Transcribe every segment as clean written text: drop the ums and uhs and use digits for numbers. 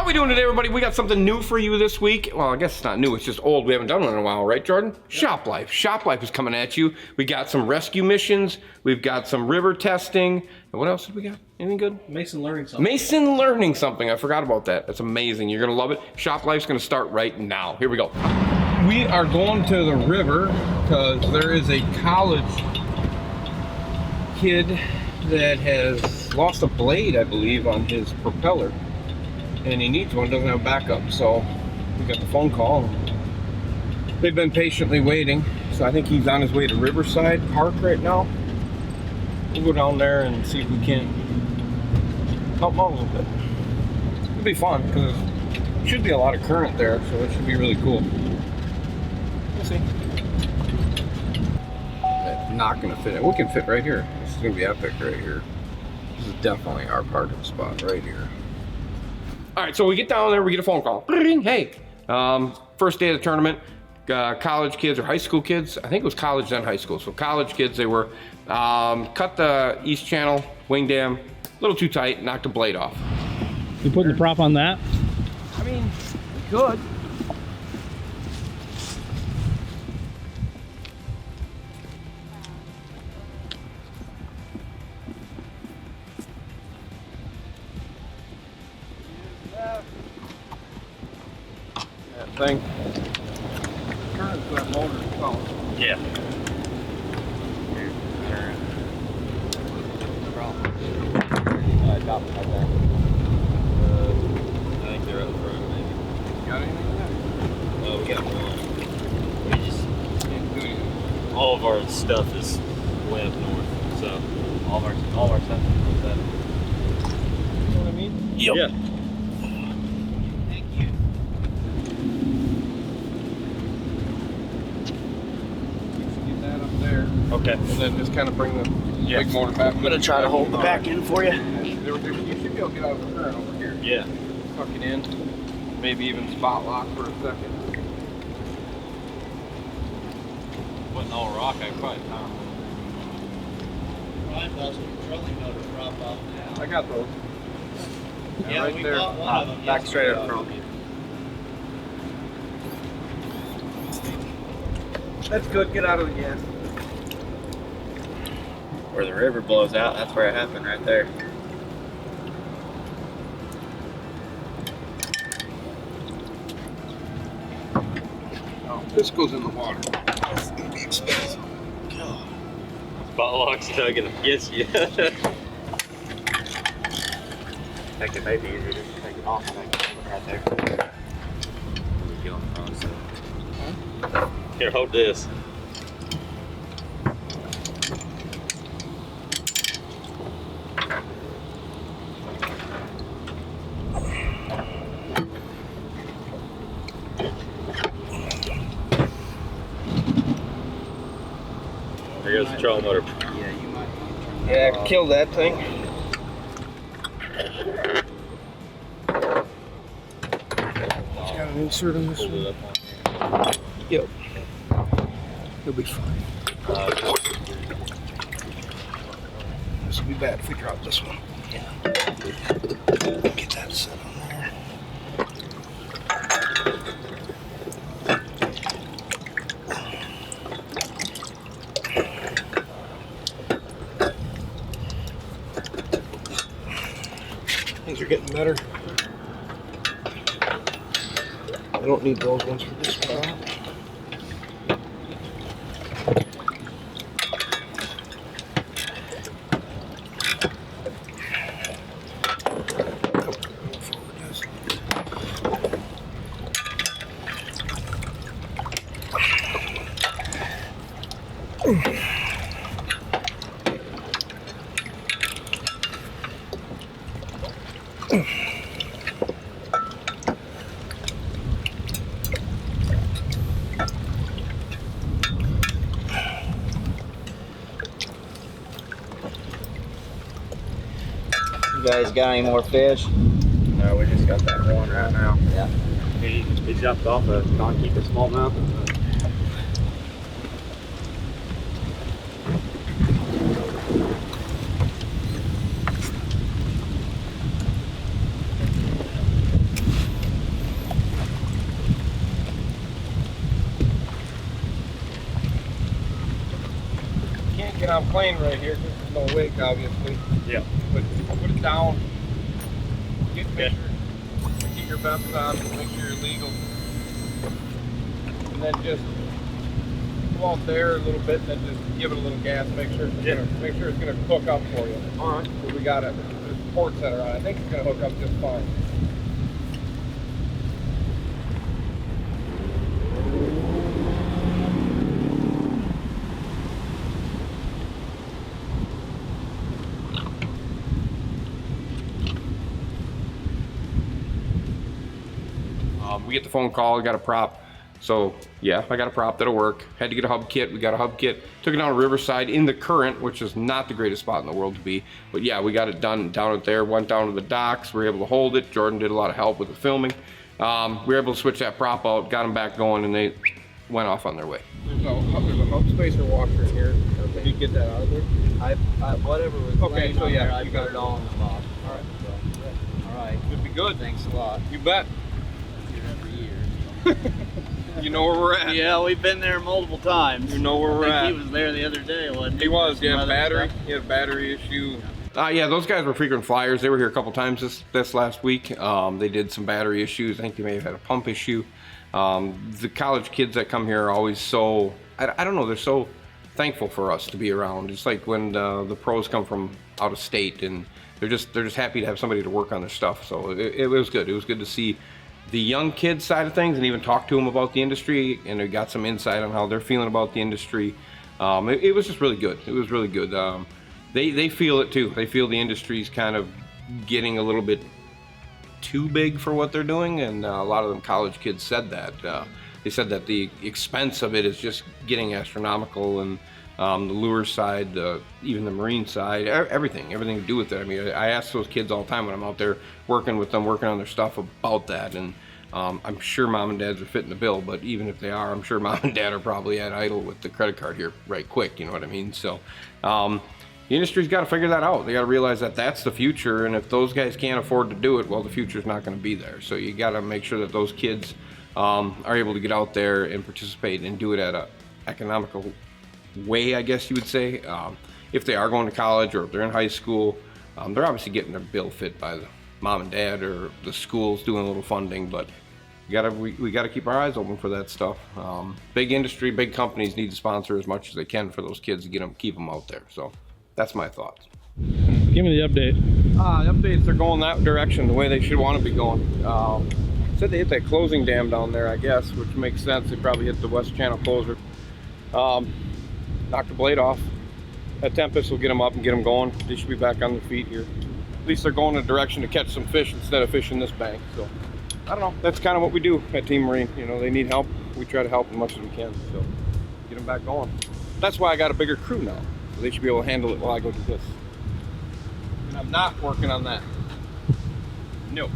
How we doing today, everybody? We got something new for you this week. Well, I guess it's not new, it's just old. We haven't done one in a while, right, Jordan? Yep. Shop Life. Shop Life is coming at you. We got some rescue missions. We've got some river testing. And what else did we got? Anything good? Mason learning something. Mason learning something. I forgot about that. That's amazing. You're gonna love it. Shop Life's gonna start right now. Here we go. We are going to the river because there is a college kid that has lost a blade, I believe, on his propeller. And he needs one, doesn't have backup. So we got the phone call. They've been patiently waiting. So I think he's on his way to Riverside Park right now. We'll go down there and see if we can help him out a little bit. It'll be fun because there should be a lot of current there, so it should be really cool. We'll see. That's not gonna fit. We can fit right here. This is gonna be epic right here. This is definitely our parking spot right here. All right, so we get down there, we get a phone call. Hey, first day of the tournament, college kids or high school kids. I think it was college then high school. So college kids, they were cut the east channel wing dam a little too tight, knocked the blade off. You putting the prop on that? I mean, we could. Thing. Current's that motor itself. Yeah. I think they're up front, maybe. Got anything yet? Oh, we got one. We just Can't do anything. all of our stuff is way up north, so all of our stuff is that. You know what I mean? Yep. Yeah. Okay. And then just kind of bring the big motor back. I'm gonna try to hold the back end for you. You should be able to get out of the current over here. Yeah. Tuck it in. Maybe even spot lock for a second. Wasn't all rock, I probably found. Ryan bought some trolling motor prop off now. I got those. Yeah, right we there. bought one of them. Back straight up yesterday. front. That's good. Get out of the gas. Where the river blows out, that's where it happened right there. Oh, this goes in the water. It's gonna be expensive. God. Spot lock's tugging against you. Heck, it may be easier just to take it off and I can put it right there. Here, hold this. There goes the trolling motor. Yeah, you might. Yeah, kill that thing. It's got an insert on this Pulled one. it up on Yep. You'll be fine. This will be bad if we drop this one. Yeah. Get that set on there. Things are getting better. I don't need those ones for this one. You guys got any more fish? No, we just got that one right now. Yeah. He jumped off a non-keeper smallmouth. get on plane right here. There's no wake, obviously. Yeah. But put it down. Get your vests on. Make sure you're legal. And then just go out there a little bit, and then just give it a little gas. Make sure it's gonna hook up for you. All right. So we got it. There's ports that are on. I think it's gonna hook up just fine. We get the phone call, we got a prop. So yeah, I got a prop that'll work. Had to get a hub kit, we got a hub kit. Took it down to Riverside in the current, which is not the greatest spot in the world to be. But yeah, we got it done down at there, went down to the docks, we were able to hold it. Jordan did a lot of help with the filming. We were able to switch that prop out, got them back going, and they went off on their way. There's a hub spacer washer in here. Did you get that out of there? I whatever was laying so on yeah, there, I you got got it all in the box. All right. So, all right. Should be good. Thanks a lot. You bet. Here every year. You know where we're at. Yeah, we've been there multiple times. You know where we're at. He was there the other day, wasn't he? He was, Some yeah, other battery. stuff. He had a battery issue. Yeah, those guys were frequent flyers. They were here a couple times this last week. They did some battery issues. I think they may have had a pump issue. The college kids that come here are always so, I don't know, they're so thankful for us to be around. It's like when the pros come from out of state, and they're just happy to have somebody to work on their stuff. So it was good. It was good to see the young kids side of things and even talk to them about the industry, and they got some insight on how they're feeling about the industry. It was just really good. It was really good. They feel it too. They feel the industry's kind of getting a little bit too big for what they're doing, and a lot of them college kids said that. They said that the expense of it is just getting astronomical, and the lure side, even the marine side, everything to do with it. I mean, I ask those kids all the time when I'm out there working with them, working on their stuff about that, and I'm sure mom and dads are fitting the bill, but even if they are, I'm sure mom and dad are probably at idle with the credit card here right quick, you know what I mean? So the industry's got to figure that out. They got to realize that that's the future, and if those guys can't afford to do it, well, the future's not going to be there. So you got to make sure that those kids are able to get out there and participate and do it at a economical way, I guess you would say. If they are going to college or if they're in high school, they're obviously getting their bill fit by the mom and dad or the schools doing a little funding, but we gotta keep our eyes open for that stuff. Big industry, big companies need to sponsor as much as they can for those kids to keep them out there. So that's my thoughts. Give me the update. The updates are going that direction, the way they should want to be going. Said they hit that closing dam down there, I guess, which makes sense. They probably hit the west channel closer. Knocked the blade off. That tempest will get them up and get them going. They should be back on their feet here. At least they're going in a direction to catch some fish instead of fishing this bank. So I don't know. That's kind of what we do at Team Marine. You know, they need help. We try to help as much as we can. So get them back going. That's why I got a bigger crew now. So they should be able to handle it while I go do this. And I'm not working on that. No.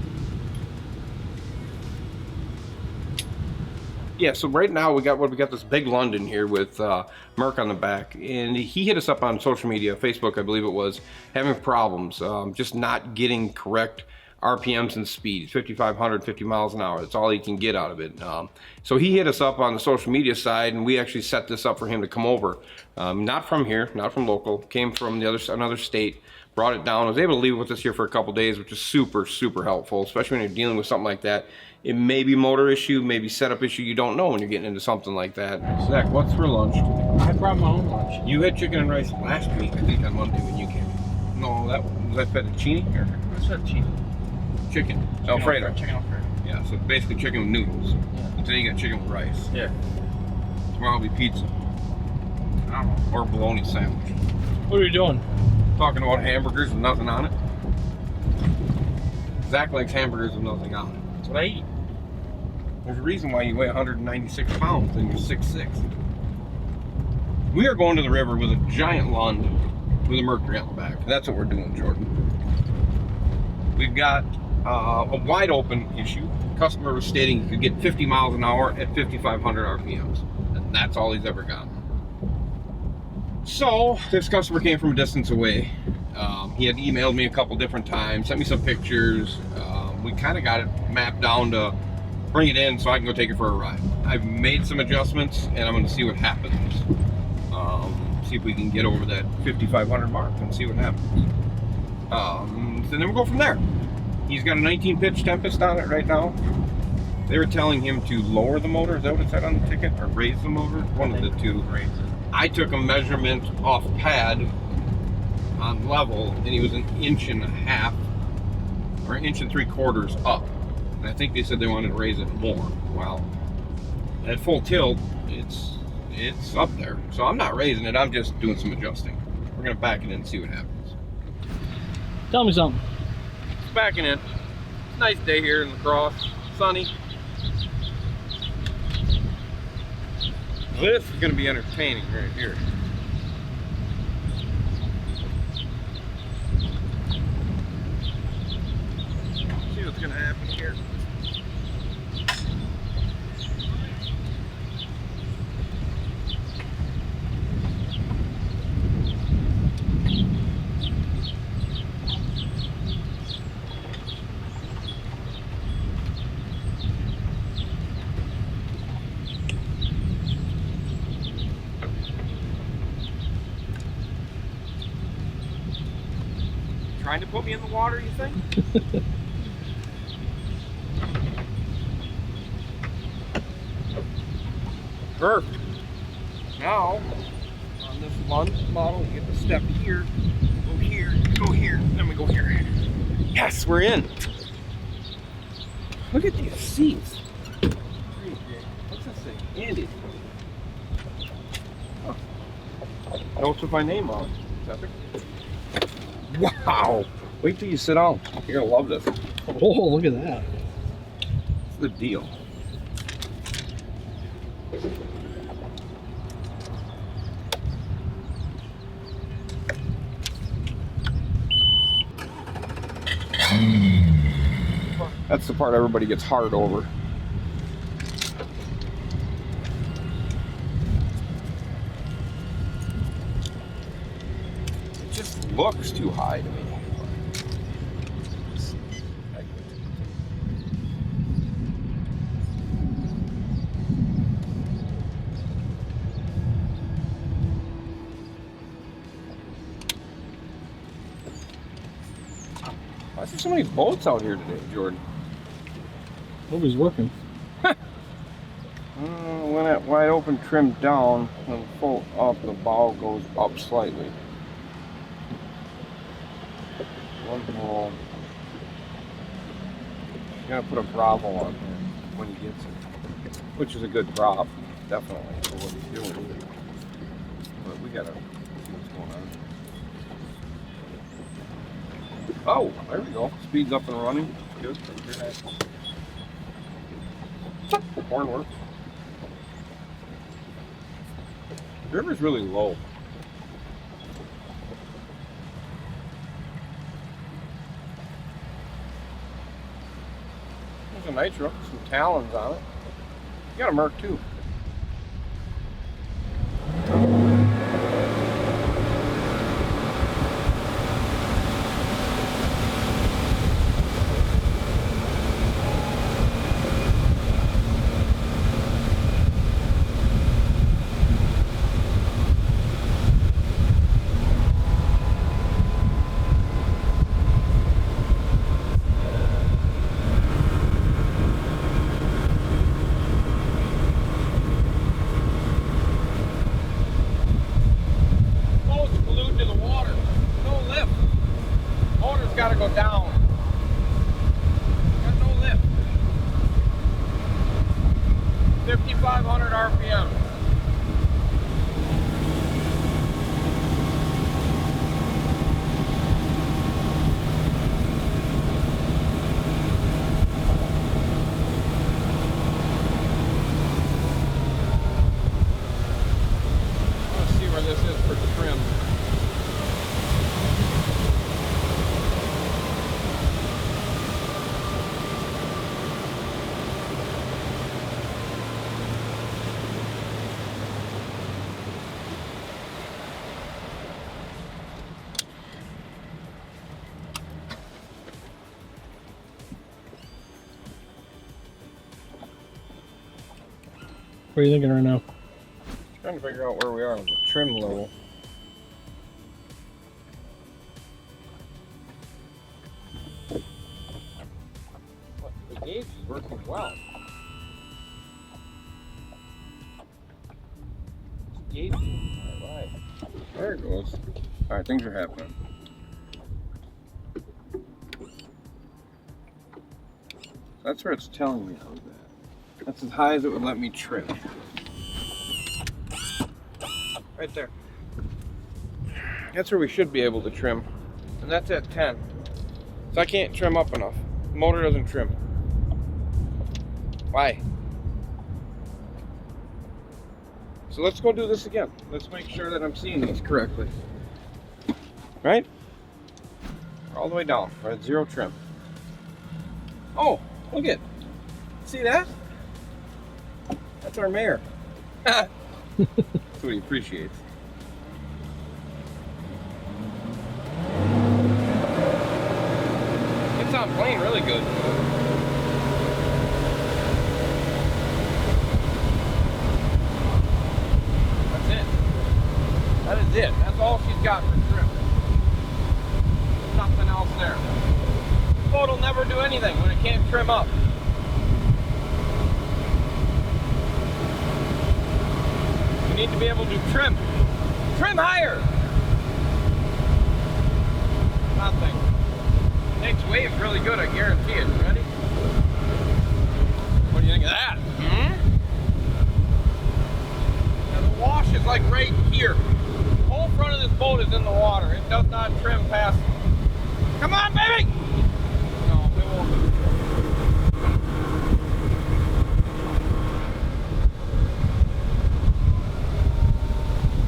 Yeah, so right now we got this big Lund'n here with Merc on the back, and he hit us up on social media, Facebook I believe it was, having problems, just not getting correct RPMs and speeds, 5,500, 50 miles an hour. That's all he can get out of it. So he hit us up on the social media side, and we actually set this up for him to come over. Not from here, not from local, came from another state, brought it down. I was able to leave it with us here for a couple days, which is super, super helpful, especially when you're dealing with something like that. It may be motor issue, maybe setup issue, you don't know when you're getting into something like that. Zach, what's for lunch? I brought my own lunch. You had chicken and rice last week, I think, on Monday when you came in. No, was that fettuccine? Or What's fettuccine? chicken Alfredo. Chicken Alfredo. Yeah, so basically chicken with noodles. Yeah. And today you got chicken with rice. Yeah. Tomorrow will be pizza. I don't know. Or a bologna sandwich. What are you doing? Talking about hamburgers with nothing on it. Zach likes hamburgers with nothing on it. That's what I eat. There's a reason why you weigh 196 pounds and you're 6'6". We are going to the river with a giant Lund with a mercury on the back. That's what we're doing, Jordan. We've got a wide open issue. The customer was stating he could get 50 miles an hour at 5,500 RPMs. And that's all he's ever gotten. So this customer came from a distance away. He had emailed me a couple different times, sent me some pictures. We kind of got it mapped down to bring it in so I can go take it for a ride. I've made some adjustments and I'm going to see what happens. see if we can get over that 5,500 mark and see what happens. So then we'll go from there. He's got a 19 pitch Tempest on it right now. They were telling him to lower the motor. Is that what it said on the ticket? Or raise the motor? One of the two. Raise it. I took a measurement off pad on level, and he was 1.5 inches or 1.75 inches up. And I think they said they wanted to raise it more. Well, at full tilt, it's up there. So I'm not raising it. I'm just doing some adjusting. We're gonna back it in and see what happens. Tell me something. It's backing in. It's a nice day here in La Crosse. Sunny. This is going to be entertaining right here. See what's going to happen here. Trying to put me in the water, you think? Perfect. Now, on this Lund'S model, you get the step here, go here, then we go here. Yes, we're in. Look at these seats. What's this thing? Andy. Oh. Notes with my name on it. Is that it? Wow! Wait till you sit down. You're gonna love this. Oh, look at that. It's the deal. That's the part everybody gets hard over. It just looks too high to me. Why is there so many boats out here today, Jordan? Nobody's working. When that wide open trimmed down, and full up, the bow goes up slightly. One more. You gotta put a Bravo on there when he gets it, which is a good prop, definitely, for what he's doing. But we gotta see what's going on. Oh, there we go. Speed's up and running. Good. Horn works. The river's really low. There's a nitro, some talons on it. You got a Merc too. Got to go down. Got no lift. 5,500 RPM. Let's see where this is for trim. What are you thinking right now? Trying to figure out where we are on the trim level. Well. Gate. Alright. There it goes. Alright, things are happening. That's where it's telling me I was at. That's as high as it would let me trim. Right there. That's where we should be able to trim. And that's at 10. So I can't trim up enough. The motor doesn't trim. Why? So let's go do this again. Let's make sure that I'm seeing these correctly. Right? We're all the way down. We're at 0 trim. Oh, look at. See that? That's our mayor. That's what he appreciates. It's on playing really good. That's it. That is it. That's all she's got for trim. Nothing else there. The boat will never do anything when it can't trim up. You need to be able to trim. Trim higher! Nothing. Takes waves really good, I guarantee it. Ready? What do you think of that? Now the wash is like right here. The whole front of this boat is in the water. It does not trim past. Come on, baby! No, it won't.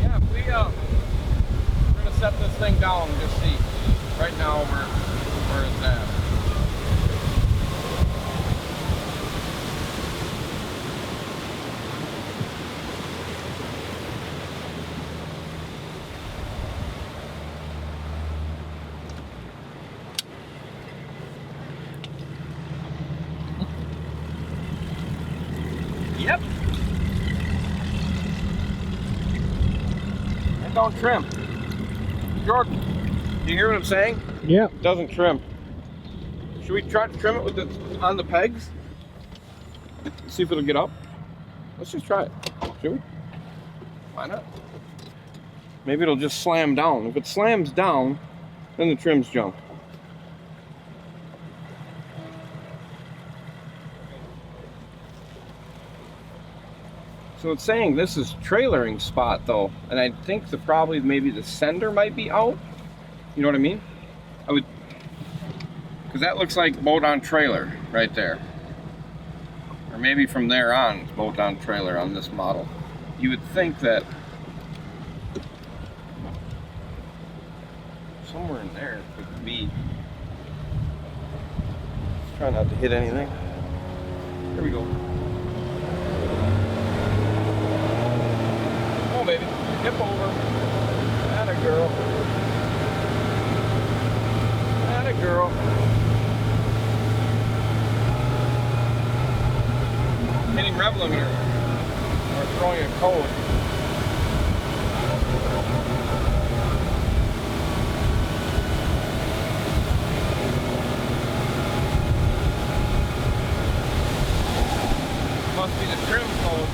Yeah, we're gonna set this thing down and just see. Right now where it's at. Yep. And don't trim. Jordan, do you hear what I'm saying? Yeah. It doesn't trim. Should we try to trim it with the on the pegs? See if it'll get up. Let's just try it. Should we? Why not? Maybe it'll just slam down. If it slams down, then the trims jump. So it's saying this is trailering spot though, and I think probably maybe the sender might be out. You know what I mean? I would, because that looks like boat on trailer right there. Or maybe from there on, it's boat on trailer on this model. You would think that somewhere in there could be. Let's try not to hit anything. Here we go. Come on, baby. Hip over. Atta girl. Atta girl. Hitting rev limiter or throwing a code. Must be the trim code.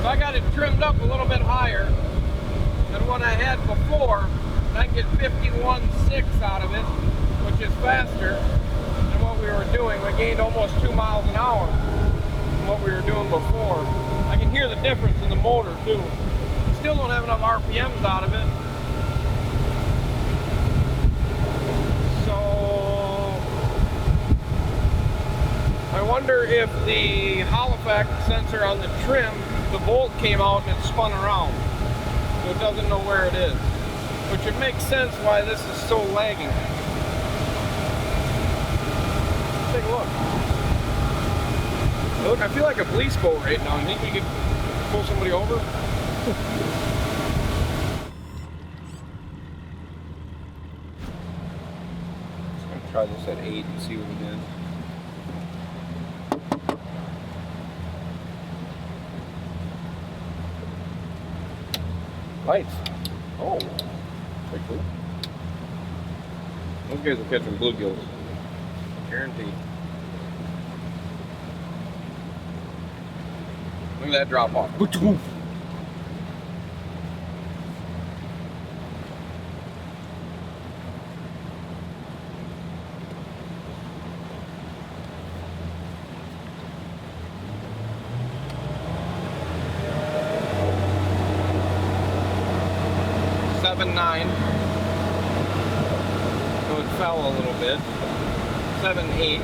I got it trimmed up a little bit higher than what I had before, and I get 51.6 out of it, which is faster than what we were doing. We gained almost 2 miles an hour from what we were doing before. I can hear the difference in the motor too. Still don't have enough RPMs out of it. So I wonder if the Hall effect sensor on the trim, the bolt came out and it spun around, so it doesn't know where it is. Which it makes sense why this is so lagging. Take a look. Look, I feel like a police boat right now. You think we could pull somebody over? Just gonna try this at 8 and see what we get. Lights. Oh, pretty cool. Those guys are catching bluegills. Guaranteed. Look at that drop off. .9, so it fell a little bit. 7.8.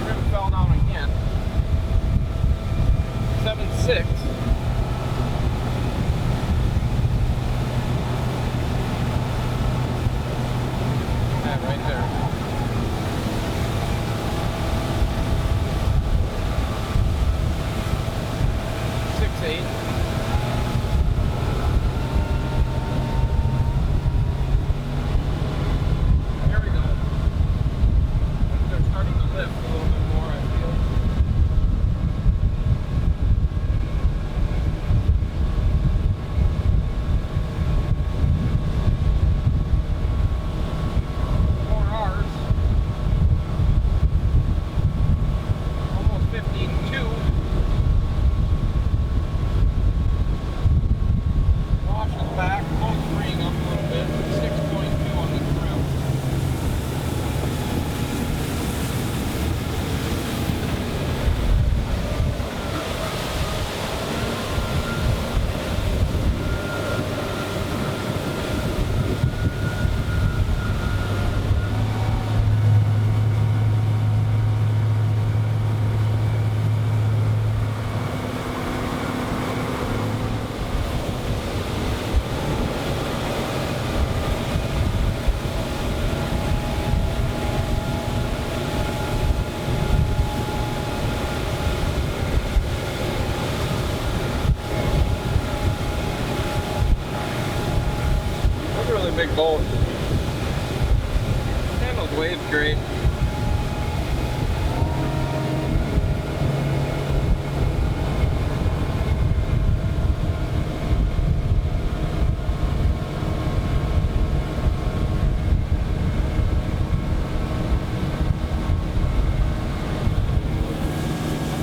Trim fell down again. 7.6. Right there. 6.8. Here we go. They're starting to lift a little bit more, I feel. Big boat. Handles waves great.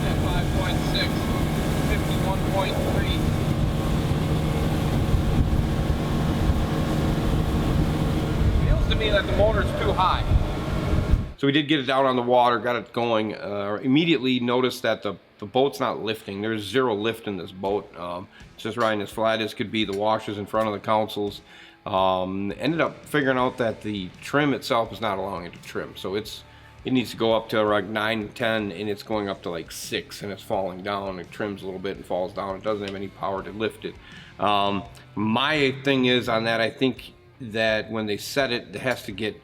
At 5.6, 51.3. To me that the motor's too high. So we did get it out on the water, got it going. Immediately noticed that the boat's not lifting. There's zero lift in this boat. It's just riding as flat as could be. The washers in front of the consoles. Ended up figuring out that the trim itself is not allowing it to trim. So it needs to go up to like 9, 10, and it's going up to like 6, and it's falling down. It trims a little bit and falls down. It doesn't have any power to lift it. My thing is on that, I think that when they set it, it has to get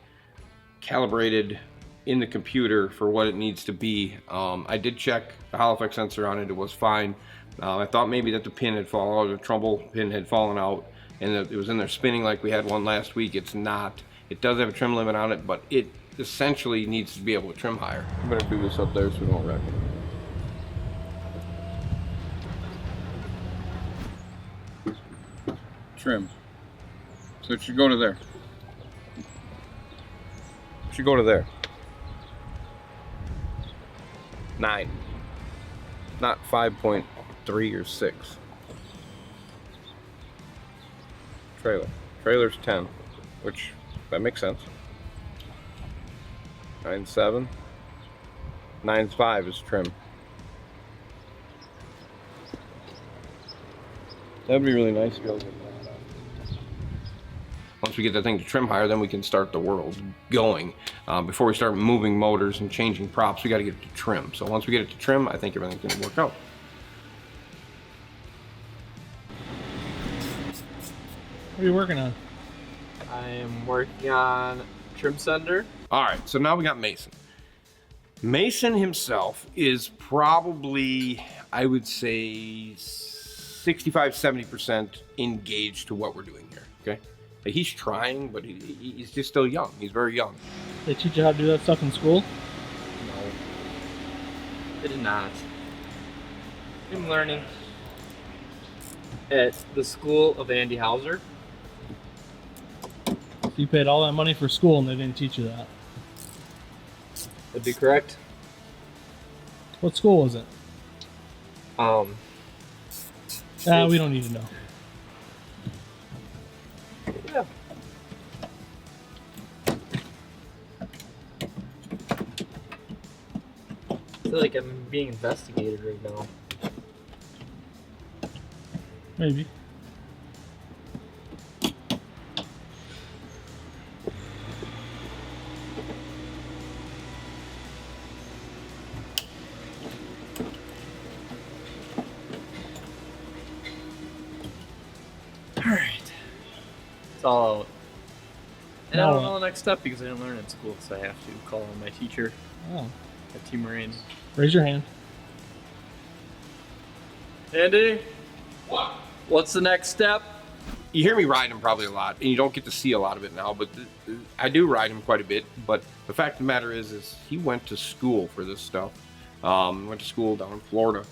calibrated in the computer for what it needs to be. I did check the Hall effect sensor on it. It was fine. I thought maybe that the pin had fallen out, or the trouble pin had fallen out, and it was in there spinning like we had one last week. It's not. It does have a trim limit on it, but it essentially needs to be able to trim higher. I'm gonna do this up there so we don't wreck it. Trim. So it should go to there. It should go to there. 9. Not 5.3 or 6. Trailer's 10, which that makes sense. 9.7. 9.5 is trim. That'd be really nice to be able to get that done. Once we get that thing to trim higher, then we can start the world going. Before we start moving motors and changing props, we got to get it to trim. So once we get it to trim, I think everything's going to work out. What are you working on? I am working on trim sender. All right, so now we got Mason. Mason himself is probably, I would say, 65-70% engaged to what we're doing here, okay? He's trying, but he's just still young. He's very young. They teach you how to do that stuff in school? No, it did not. I'm learning at the school of Andy Hauser. You paid all that money for school and they didn't teach you that. That'd be correct. What school was it? We don't need to know. Yeah. I feel like I'm being investigated right now. Maybe. Alright. It's all out. And Now I don't what? know the next step because I didn't learn at school, so I have to call on my teacher Oh. at T Marine. Raise your hand. Andy, What? what's the next step? You hear me ride him probably a lot, and you don't get to see a lot of it now, but I do ride him quite a bit. But the fact of the matter is he went to school for this stuff. Went to school down in Florida.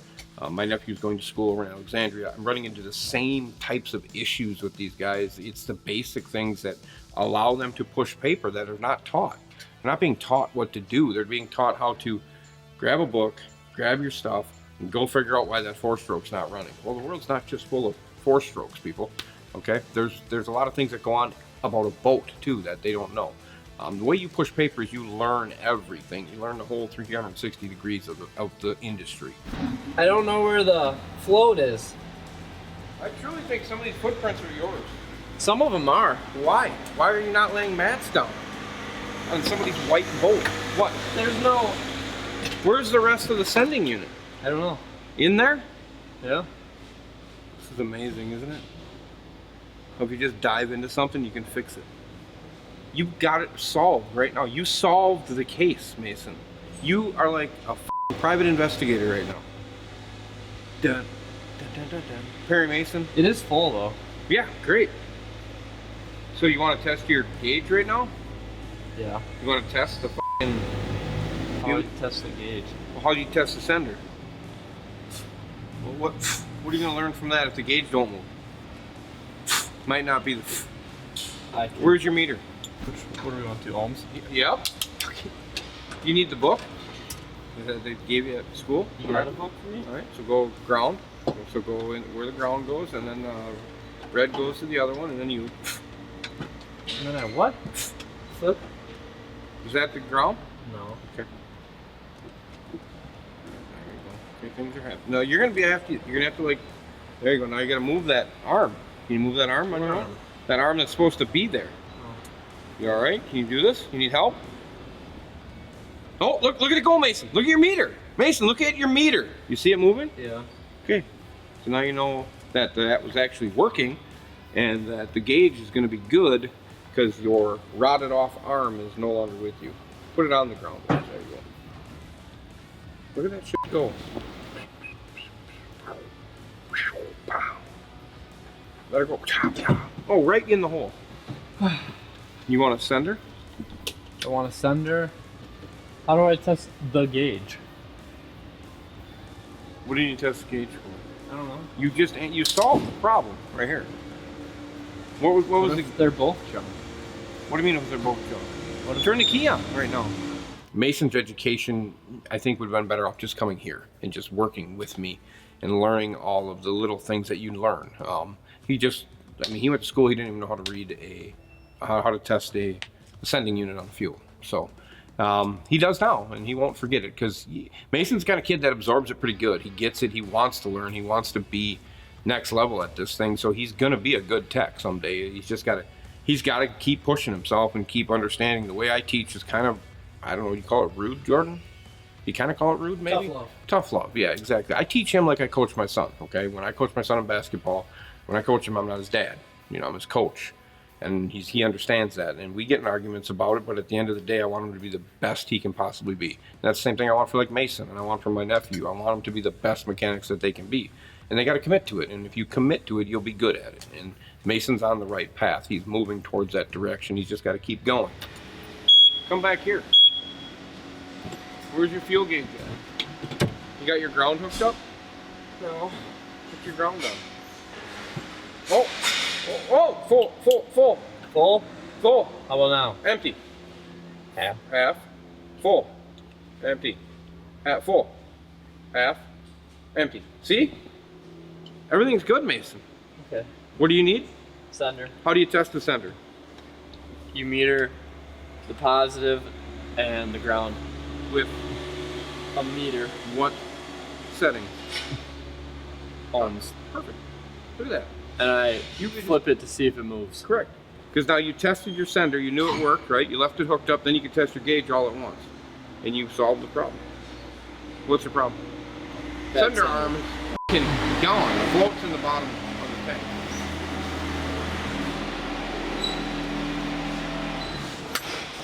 My nephew's going to school over in Alexandria. I'm running into the same types of issues with these guys. It's the basic things that allow them to push paper that are not taught. They're not being taught what to do. They're being taught how to grab a book, grab your stuff, and go figure out why that four-stroke's not running. Well, the world's not just full of four-strokes, people. Okay? There's a lot of things that go on about a boat, too, that they don't know. The way you push paper is you learn everything. You learn the whole 360 degrees of the industry. I don't know where the float is. I truly think some of these footprints are yours. Some of them are. Why? Why are you not laying mats down on some of these white bolts? What? There's no... Where's the rest of the sending unit? I don't know. In there? Yeah. This is amazing, isn't it? How if you just dive into something, you can fix it. You've got it solved right now. You solved the case, Mason. You are like a private investigator right now. Dun, dun, dun, dun, dun. Perry Mason? It is full though. Yeah, great. So you want to test your gauge right now? Yeah. You want to test the f***ing... How do you test the gauge? Well, how do you test the sender? Well, what are you going to learn from that if the gauge don't move? Might not be the... Where's your meter? What do we want to, ohms? Yep. You need the book that they gave you at school? You got a book for me? Alright, so go ground. So go in where the ground goes, and then red goes to the other one, and then you... And then I what? Flip? Is that the ground? No. Okay. There you go. Okay, things are happening. No, you're gonna have to like, there you go. Now you gotta move that arm. Can you move that arm on your own? That arm that's supposed to be there. You all right? Can you do this? You need help? Oh, look at it go, Mason. Look at your meter. Mason, look at your meter. You see it moving? Yeah. Okay. So now you know that that was actually working and that the gauge is going to be good because your rotted off arm is no longer with you. Put it on the ground. There you go. Look at that shit go. Let her go. Oh, right in the hole. You want a sender? I want a sender. How do I test the gauge? What do you need to test the gauge for? I don't know. You solved the problem right here. What was the... They're both junk. What do you mean if they're both junk? Turn the key on right now. Mason's education, I think, would have been better off just coming here and just working with me and learning all of the little things that you learn. He went to school. He didn't even know how to read how to test a sending unit on fuel. So he does now, and he won't forget it because Mason's kind of kid that absorbs it pretty good. He gets it. He wants to learn. He wants to be next level at this thing. So he's gonna be a good tech he's got to keep pushing himself and keep understanding. The way I teach is kind of, I don't know, you call it rude, Jordan? You kind of call it rude, maybe? Tough love. Tough love, yeah, exactly. I teach him like I coach my son, okay? When I coach my son in basketball, when I coach him, I'm not his dad. You know, I'm his coach. And he understands that. And we get in arguments about it, but at the end of the day, I want him to be the best he can possibly be. And that's the same thing I want for like Mason, and I want for my nephew. I want them to be the best mechanics that they can be. And they got to commit to it. And if you commit to it, you'll be good at it. And Mason's on the right path. He's moving towards that direction. He's just got to keep going. Come back here. Where's your fuel gauge at? You got your ground hooked up? No. Put your ground on. Oh, full. Full? Full. How about now? Empty. Half. Half. Full. Empty. Half. Full. Half. Empty. See? Everything's good, Mason. Okay. What do you need? Sender. How do you test the sender? You meter the positive and the ground With a meter. what setting? Ohms. Perfect. Look at that. And I You could- flip it to see if it moves. Correct. Because now you tested your sender, you knew it worked, right? You left it hooked up, then you can test your gauge all at once. And you solved the problem. What's your problem? That Sender sender. arm is f***ing gone. It floats in the bottom of the tank.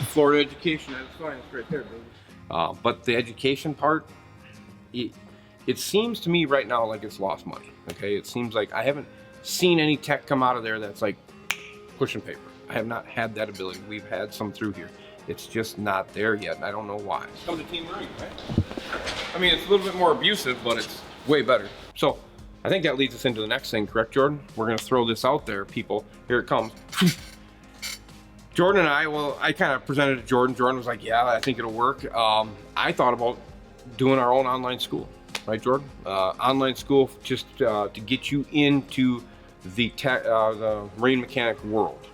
Florida education at its finest right there, baby. But the education part, it seems to me right now like it's lost money, okay? It seems like I haven't seen any tech come out of there that's like pushing paper. I have not had that ability. We've had some through here. It's just not there yet, and I don't know why. Come to Team Marine, right? I mean, it's a little bit more abusive, but it's way better. So I think that leads us into the next thing, correct, Jordan? We're gonna throw this out there, people. Here it comes. Jordan and I kind of presented to Jordan. Jordan was like, yeah, I think it'll work. I thought about doing our own online school, right, Jordan? Online school just to get you into the marine mechanic world.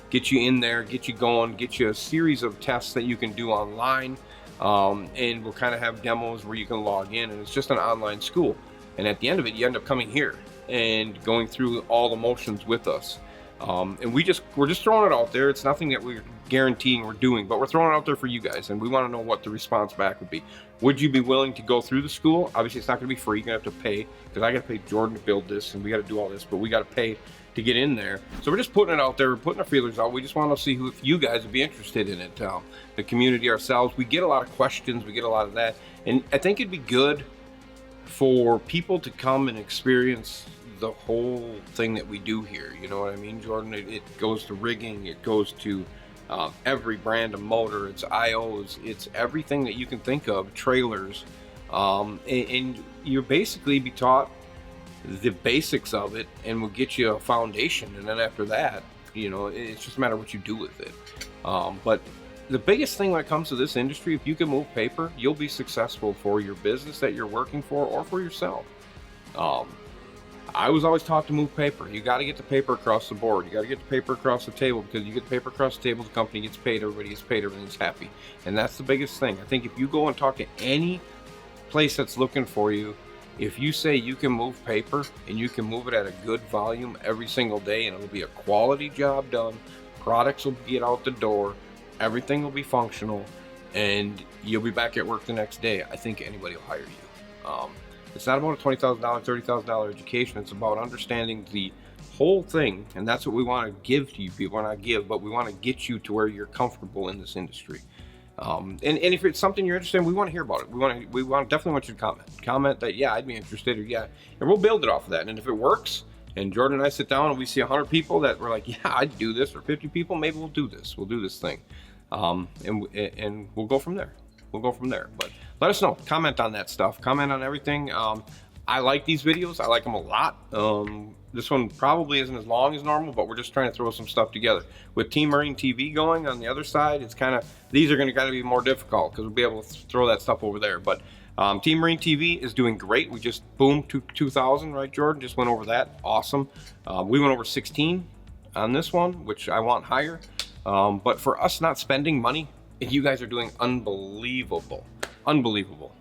Get you in there, get you going, get you a series of tests that you can do online. And we'll kind of have demos where you can log in, and it's just an online school. And at the end of it, you end up coming here and going through all the motions with us. And we're just throwing it out there. It's nothing that we're guaranteeing we're doing, but we're throwing it out there for you guys, and we want to know what the response back would be. Would you be willing to go through the school? Obviously, it's not going to be free. You're going to have to pay, because I got to pay Jordan to build this, and we got to do all this, but we got to pay to get in there. So we're just putting it out there. We're putting our feelers out. We just want to see if you guys would be interested in it. The community ourselves, we get a lot of questions. We get a lot of that, and I think it'd be good for people to come and experience the whole thing that we do here. You know what I mean, Jordan? It goes to rigging, it goes to every brand of motor, it's IOs, it's everything that you can think of, trailers, and you'll basically be taught the basics of it, and we'll get you a foundation, and then after that, you know, it's just a matter of what you do with it. But the biggest thing when it comes to this industry, if you can move paper, you'll be successful for your business that you're working for or for yourself. I was always taught to move paper. You got to get the paper across the board. You got to get the paper across the table, because you get the paper across the table, the company gets paid, everybody gets paid, everything's happy. And that's the biggest thing. I think if you go and talk to any place that's looking for you, if you say you can move paper and you can move it at a good volume every single day, and it'll be a quality job done, products will get out the door, everything will be functional, and you'll be back at work the next day, I think anybody will hire you. It's not about a $20,000, $30,000 education. It's about understanding the whole thing, and that's what we want to give to you people. Not give, but we want to get you to where you're comfortable in this industry. And if it's something you're interested in, we want to hear about it. We definitely want you to comment that, yeah, I'd be interested, or yeah, and we'll build it off of that. And if it works, and Jordan and I sit down and we see 100 people that we're like, yeah, I'd do this, or 50 people, maybe we'll do this. We'll do this thing, and we'll go from there. We'll go from there. But let us know. Comment on that stuff. Comment on everything. I like these videos. I like them a lot. This one probably isn't as long as normal, but we're just trying to throw some stuff together. With Team Marine TV going on the other side, it's kind of, these are going to be more difficult, because we'll be able to throw that stuff over there. But Team Marine TV is doing great. We just boomed to 2,000, right, Jordan? Just went over that. Awesome. We went over 16 on this one, which I want higher. But for us not spending money, you guys are doing unbelievable. Unbelievable.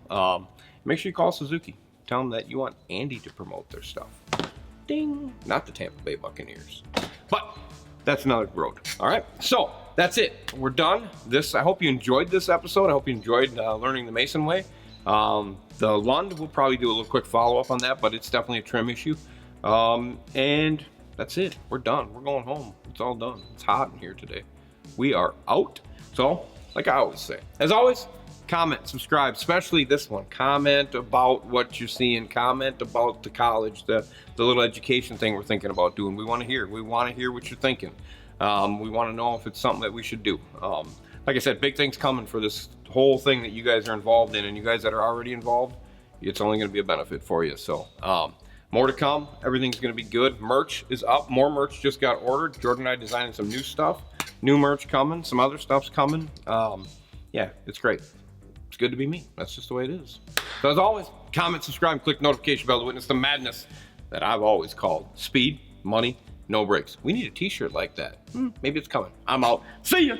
Make sure you call Suzuki. Tell them that you want Andy to promote their stuff. Ding. Not the Tampa Bay Buccaneers. But that's another road. All right, so that's it. We're done. I hope you enjoyed this episode. I hope you enjoyed learning the Mason way. The Lund, we'll probably do a little quick follow-up on that, but it's definitely a trim issue. And that's it. We're done. We're going home. It's all done. It's hot in here today. We are out. So, like I always say, as always, comment, subscribe, especially this one. Comment about what you're seeing. Comment about the college, the little education thing we're thinking about doing. We want to hear. We want to hear what you're thinking. We want to know if it's something that we should do. Like I said, big things coming for this whole thing that you guys are involved in, and you guys that are already involved, it's only going to be a benefit for you. So, more to come. Everything's going to be good. Merch is up. More merch just got ordered. Jordan and I designing some new stuff. New merch coming. Some other stuff's coming. Yeah, it's great. It's good to be me. That's just the way it is. So as always, comment, subscribe, click notification bell to witness the madness that I've always called speed, money, no brakes. We need a t-shirt like that. Maybe it's coming. I'm out. See ya.